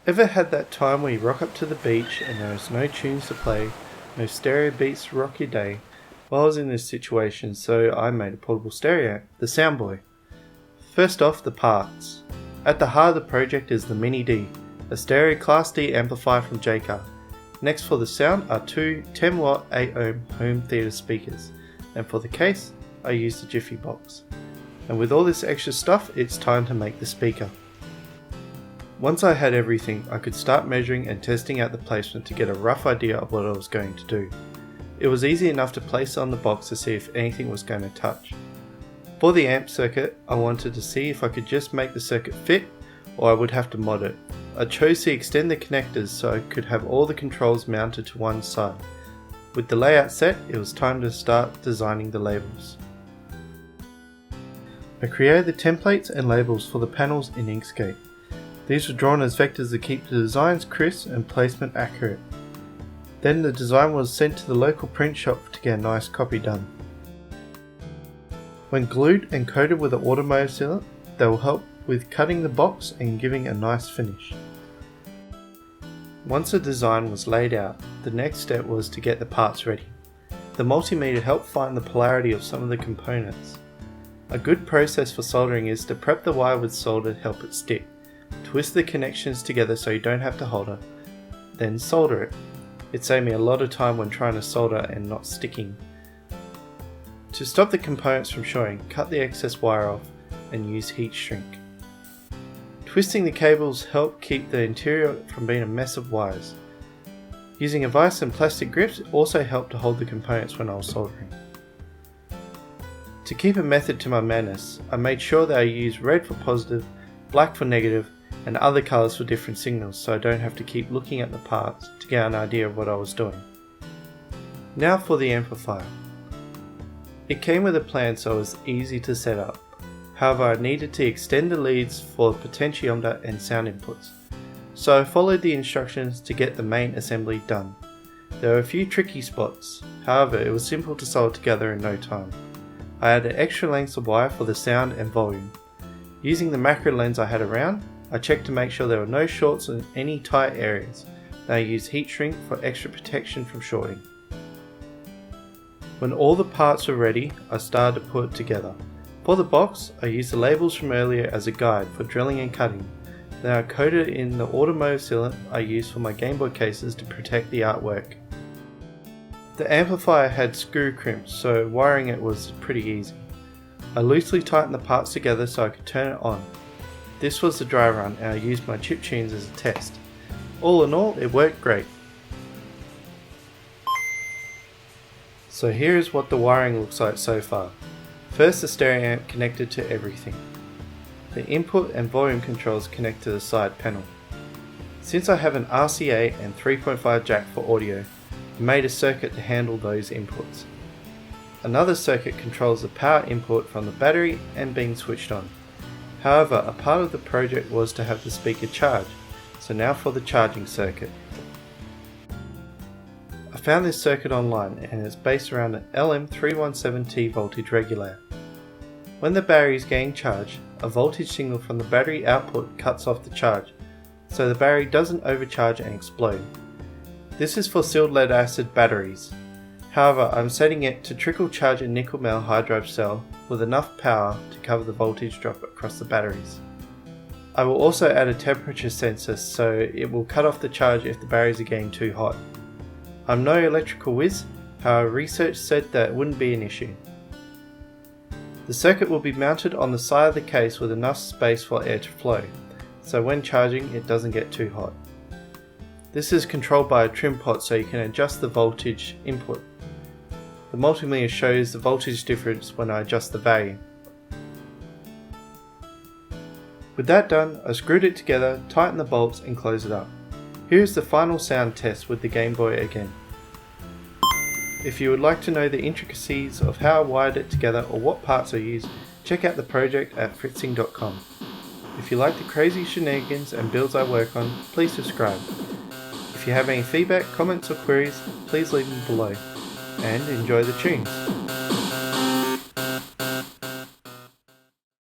Ever had that time where you rock up to the beach and there is no tunes to play, no stereo beats to rock your day? Well, I was in this situation, so I made a portable stereo, the Soundboy. First off, the parts. At the heart of the project is the Mini D, a stereo Class D amplifier from Jaycar. Next for the sound are two 10-watt 8-ohm home theatre speakers, and for the case, I used the Jiffy box. And with all this extra stuff, it's time to make the speaker. Once I had everything, I could start measuring and testing out the placement to get a rough idea of what I was going to do. It was easy enough to place it on the box to see if anything was going to touch. For the amp circuit, I wanted to see if I could just make the circuit fit or I would have to mod it. I chose to extend the connectors so I could have all the controls mounted to one side. With the layout set, it was time to start designing the labels. I created the templates and labels for the panels in Inkscape. These were drawn as vectors to keep the designs crisp and placement accurate. Then the design was sent to the local print shop to get a nice copy done. When glued and coated with an automotive sealant, they will help with cutting the box and giving a nice finish. Once the design was laid out, the next step was to get the parts ready. The multimeter helped find the polarity of some of the components. A good process for soldering is to prep the wire with solder to help it stick. Twist the connections together so you don't have to hold it, then solder it. It saved me a lot of time when trying to solder and not sticking. To stop the components from showing, cut the excess wire off and use heat shrink. Twisting the cables helped keep the interior from being a mess of wires. Using a vise and plastic grips also helped to hold the components when I was soldering. To keep a method to my madness, I made sure that I used red for positive, black for negative, and other colours for different signals so I don't have to keep looking at the parts to get an idea of what I was doing. Now for the amplifier. It came with a plan so it was easy to set up. However, I needed to extend the leads for potentiometer and sound inputs. So I followed the instructions to get the main assembly done. There were a few tricky spots, however it was simple to solder together in no time. I added extra lengths of wire for the sound and volume. Using the macro lens I had around, I checked to make sure there were no shorts in any tight areas. Then I used heat shrink for extra protection from shorting. When all the parts were ready, I started to put it together. For the box, I used the labels from earlier as a guide for drilling and cutting. Then I coated it in the automotive sealant I used for my Game Boy cases to protect the artwork. The amplifier had screw crimps, so wiring it was pretty easy. I loosely tightened the parts together so I could turn it on. This was the dry run and I used my chip tunes as a test. All in all, it worked great. So here is what the wiring looks like so far. First, the stereo amp connected to everything. The input and volume controls connect to the side panel. Since I have an RCA and 3.5 jack for audio, I made a circuit to handle those inputs. Another circuit controls the power input from the battery and being switched on. However, a part of the project was to have the speaker charge, so now for the charging circuit. I found this circuit online and it's based around an LM317T voltage regulator. When the battery is getting charged, a voltage signal from the battery output cuts off the charge, so the battery doesn't overcharge and explode. This is for sealed lead acid batteries. However, I'm setting it to trickle charge a nickel metal hard drive cell with enough power to cover the voltage drop across the batteries. I will also add a temperature sensor so it will cut off the charge if the batteries are getting too hot. I'm no electrical whiz, however research said that it wouldn't be an issue. The circuit will be mounted on the side of the case with enough space for air to flow, so when charging it doesn't get too hot. This is controlled by a trim pot so you can adjust the voltage input. The multimeter shows the voltage difference when I adjust the value. With that done, I screwed it together, tightened the bolts and closed it up. Here is the final sound test with the Game Boy again. If you would like to know the intricacies of how I wired it together or what parts I used, check out the project at fritzing.com. If you like the crazy shenanigans and builds I work on, please subscribe. If you have any feedback, comments or queries, please leave them below. And enjoy the tunes.